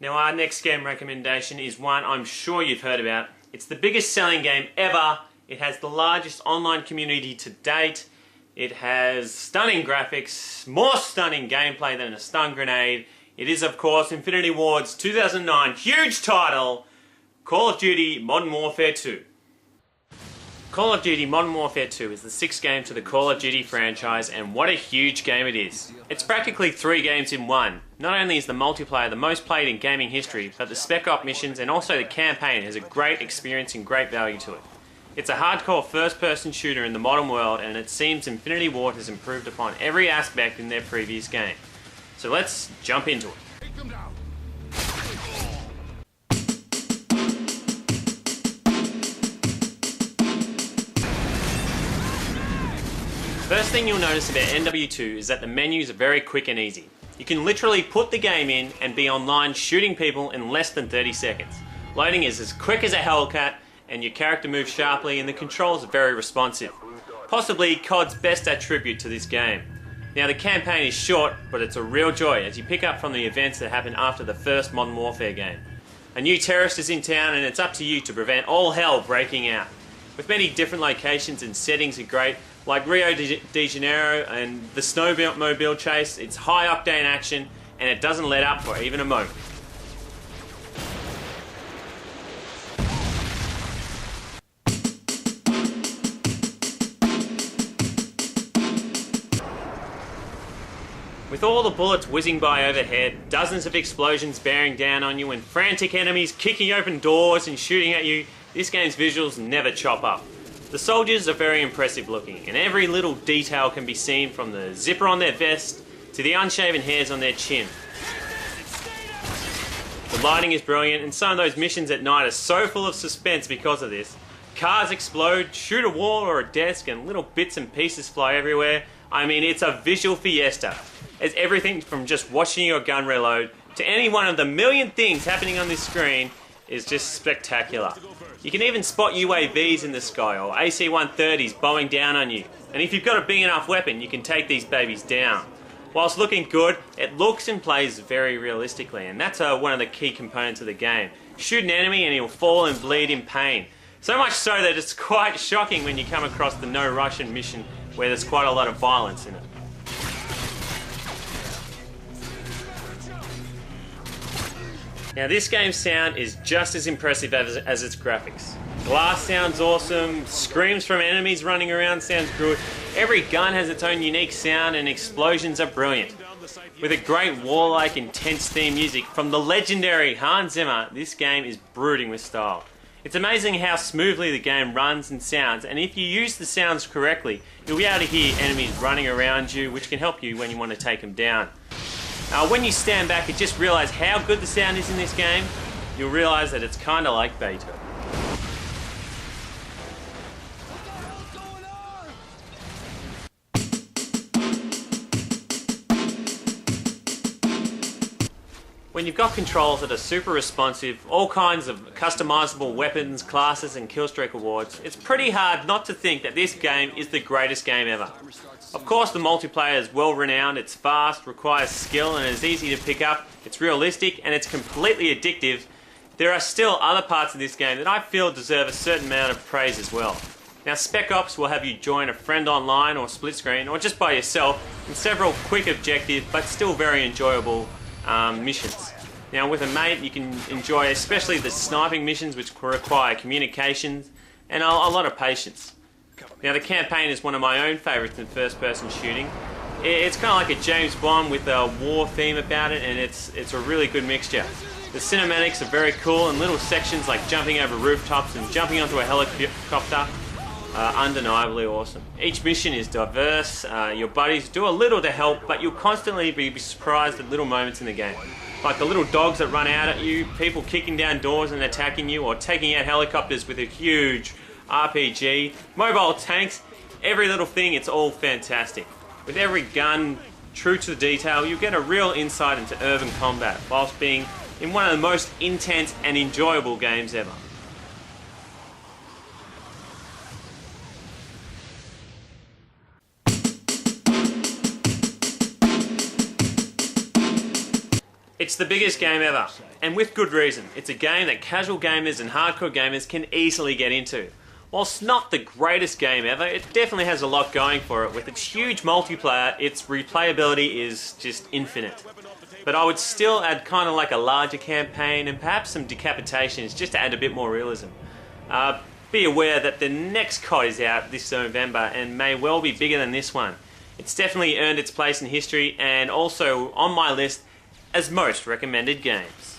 Now our next game recommendation is one I'm sure you've heard about. It's the biggest selling game ever. It has the largest online community to date. It has stunning graphics, more stunning gameplay than a stun grenade. It is, of course, Infinity Ward's 2009 huge title, Call of Duty Modern Warfare 2. Call of Duty Modern Warfare 2 is the sixth game to the Call of Duty franchise, and what a huge game it is. It's practically 3 games in one. Not only is the multiplayer the most played in gaming history, but the Spec Op missions and also the campaign has a great experience and great value to it. It's a hardcore first-person shooter in the modern world, and it seems Infinity Ward has improved upon every aspect in their previous game. So let's jump into it. First thing you'll notice about NW2 is that the menus are very quick and easy. You can literally put the game in and be online shooting people in less than 30 seconds. Loading is as quick as a Hellcat, and your character moves sharply and the controls are very responsive. Possibly COD's best attribute to this game. Now the campaign is short, but it's a real joy as you pick up from the events that happened after the first Modern Warfare game. A new terrorist is in town and it's up to you to prevent all hell breaking out. With many different locations and settings are great, like Rio de Janeiro and the snowmobile chase, it's high octane action and it doesn't let up for even a moment. With all the bullets whizzing by overhead, dozens of explosions bearing down on you and frantic enemies kicking open doors and shooting at you, this game's visuals never chop up. The soldiers are very impressive looking, and every little detail can be seen from the zipper on their vest to the unshaven hairs on their chin. The lighting is brilliant, and some of those missions at night are so full of suspense because of this. Cars explode, shoot a wall or a desk, and little bits and pieces fly everywhere. I mean, it's a visual fiesta. It's everything from just watching your gun reload to any one of the million things happening on this screen is just spectacular. You can even spot UAVs in the sky or AC-130s bowing down on you. And if you've got a big enough weapon, you can take these babies down. Whilst looking good, it looks and plays very realistically, and that's one of the key components of the game. Shoot an enemy and he'll fall and bleed in pain. So much so that it's quite shocking when you come across the No Russian mission where there's quite a lot of violence in it. Now this game's sound is just as impressive as its graphics. Glass sounds awesome, screams from enemies running around sounds good, every gun has its own unique sound and explosions are brilliant. With a great warlike intense theme music from the legendary Hans Zimmer, this game is brooding with style. It's amazing how smoothly the game runs and sounds, and if you use the sounds correctly, you'll be able to hear enemies running around you, which can help you when you want to take them down. When you stand back and just realise how good the sound is in this game, you'll realise that it's kind of like Beethoven. When you've got controls that are super responsive, all kinds of customisable weapons, classes and killstreak awards, it's pretty hard not to think that this game is the greatest game ever. Of course the multiplayer is well renowned, it's fast, requires skill and is easy to pick up, it's realistic and it's completely addictive. There are still other parts of this game that I feel deserve a certain amount of praise as well. Now Spec Ops will have you join a friend online or split screen or just by yourself in several quick objective but still very enjoyable missions. Now with a mate you can enjoy especially the sniping missions which require communications and a lot of patience. Now the campaign is one of my own favourites in first person shooting. It's kind of like a James Bond with a war theme about it and it's a really good mixture. The cinematics are very cool and little sections like jumping over rooftops and jumping onto a helicopter are undeniably awesome. Each mission is diverse, your buddies do a little to help but you'll constantly be surprised at little moments in the game. Like the little dogs that run out at you, people kicking down doors and attacking you or taking out helicopters with a huge RPG, mobile tanks, every little thing, it's all fantastic. With every gun true to the detail, you get a real insight into urban combat whilst being in one of the most intense and enjoyable games ever. It's the biggest game ever, and with good reason. It's a game that casual gamers and hardcore gamers can easily get into. Whilst not the greatest game ever, it definitely has a lot going for it. With its huge multiplayer, its replayability is just infinite. But I would still add kind of like a larger campaign and perhaps some decapitations just to add a bit more realism. Be aware that the next COD is out this November and may well be bigger than this one. It's definitely earned its place in history and also on my list as most recommended games.